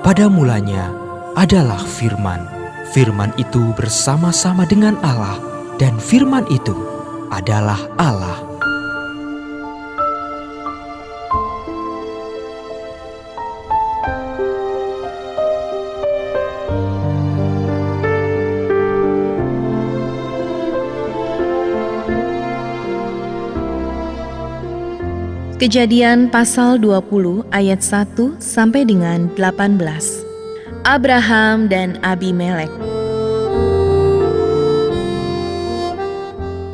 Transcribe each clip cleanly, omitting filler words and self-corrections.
Pada mulanya adalah Firman. Firman itu bersama-sama dengan Allah, dan Firman itu adalah Allah. Kejadian pasal 20 ayat 1 sampai dengan 18. Abraham dan Abimelek.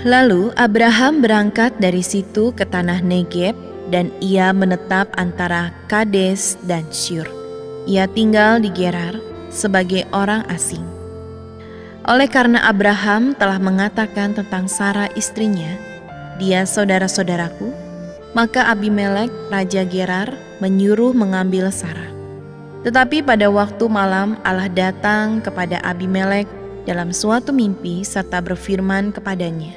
Lalu Abraham berangkat dari situ ke tanah Negeb, dan ia menetap antara Kades dan Syur. Ia tinggal di Gerar sebagai orang asing. Oleh karena Abraham telah mengatakan tentang Sarah istrinya, "Dia saudara-saudaraku," maka Abimelek, raja Gerar, menyuruh mengambil Sarah. Tetapi pada waktu malam Allah datang kepada Abimelek dalam suatu mimpi serta berfirman kepadanya,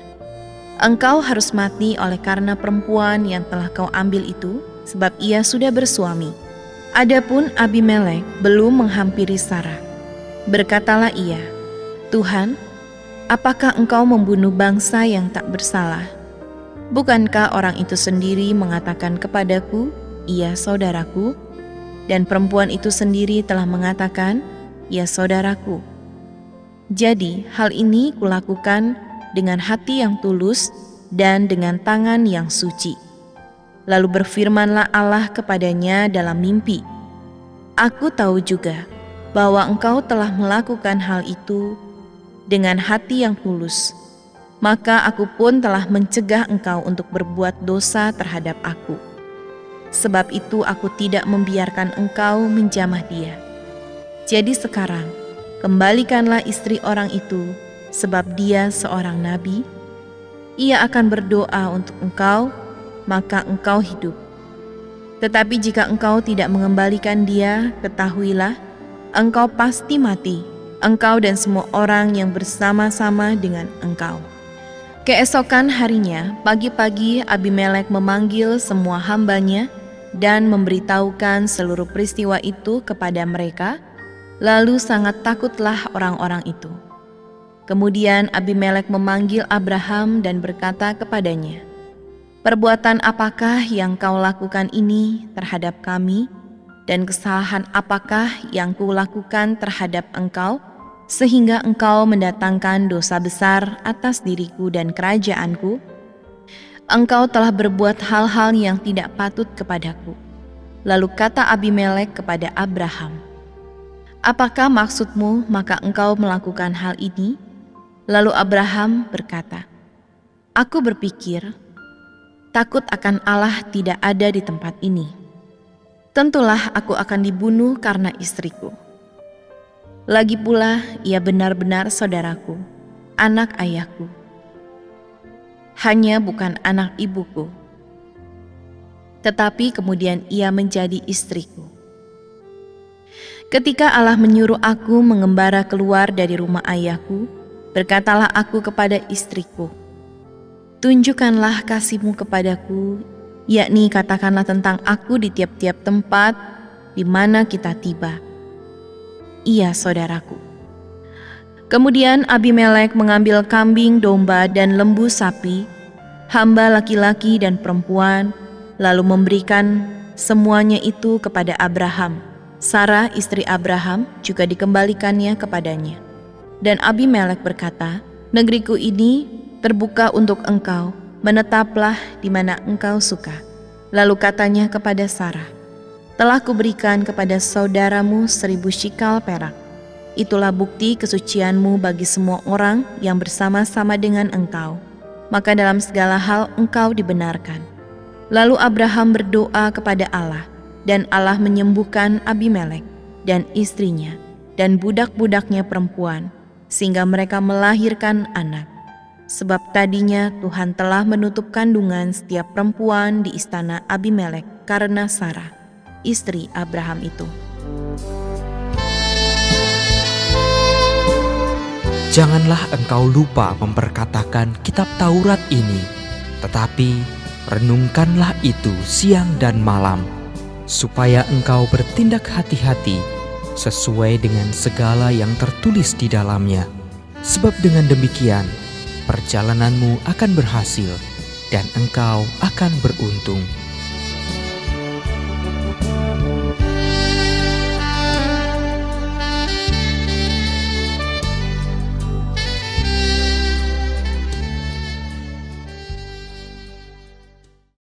"Engkau harus mati oleh karena perempuan yang telah kau ambil itu, sebab ia sudah bersuami." Adapun Abimelek belum menghampiri Sarah. Berkatalah ia, "Tuhan, apakah engkau membunuh bangsa yang tak bersalah? Bukankah orang itu sendiri mengatakan kepadaku, 'Ia saudaraku,' dan perempuan itu sendiri telah mengatakan, 'Ia saudaraku'? Jadi hal ini kulakukan dengan hati yang tulus dan dengan tangan yang suci." Lalu berfirmanlah Allah kepadanya dalam mimpi, "Aku tahu juga bahwa engkau telah melakukan hal itu dengan hati yang tulus. Maka aku pun telah mencegah engkau untuk berbuat dosa terhadap aku. Sebab itu aku tidak membiarkan engkau menjamah dia. Jadi sekarang, kembalikanlah istri orang itu, sebab dia seorang nabi. Ia akan berdoa untuk engkau, maka engkau hidup. Tetapi jika engkau tidak mengembalikan dia, ketahuilah, engkau pasti mati, engkau dan semua orang yang bersama-sama dengan engkau." Keesokan harinya, pagi-pagi Abimelek memanggil semua hambanya dan memberitahukan seluruh peristiwa itu kepada mereka, lalu sangat takutlah orang-orang itu. Kemudian Abimelek memanggil Abraham dan berkata kepadanya, "Perbuatan apakah yang kau lakukan ini terhadap kami, dan kesalahan apakah yang kulakukan terhadap engkau, sehingga engkau mendatangkan dosa besar atas diriku dan kerajaanku? Engkau telah berbuat hal-hal yang tidak patut kepadaku." Lalu kata Abimelek kepada Abraham, "Apakah maksudmu maka engkau melakukan hal ini?" Lalu Abraham berkata, "Aku berpikir, takut akan Allah tidak ada di tempat ini. Tentulah aku akan dibunuh karena istriku. Lagi pula ia benar-benar saudaraku, anak ayahku. Hanya bukan anak ibuku. Tetapi kemudian ia menjadi istriku. Ketika Allah menyuruh aku mengembara keluar dari rumah ayahku, berkatalah aku kepada istriku, 'Tunjukkanlah kasih-Mu kepadaku, yakni katakanlah tentang aku di tiap-tiap tempat di mana kita tiba. Ia saudaraku.' Kemudian Abimelek mengambil kambing, domba, dan lembu sapi, hamba laki-laki dan perempuan, lalu memberikan semuanya itu kepada Abraham. Sarah istri Abraham juga dikembalikannya kepadanya. Dan Abimelek berkata, 'Negeriku ini terbuka untuk engkau, menetaplah di mana engkau suka.' Lalu katanya kepada Sarah, 'Telah kuberikan kepada saudaramu 1,000 shikal perak. Itulah bukti kesucianmu bagi semua orang yang bersama-sama dengan engkau. Maka dalam segala hal engkau dibenarkan.' Lalu Abraham berdoa kepada Allah, dan Allah menyembuhkan Abimelek dan istrinya dan budak-budaknya perempuan, sehingga mereka melahirkan anak. Sebab tadinya Tuhan telah menutup kandungan setiap perempuan di istana Abimelek karena Sarah, istri Abraham itu." Janganlah engkau lupa memperkatakan kitab Taurat ini, tetapi renungkanlah itu siang dan malam, supaya engkau bertindak hati-hati sesuai dengan segala yang tertulis di dalamnya. Sebab dengan demikian, perjalananmu akan berhasil dan engkau akan beruntung.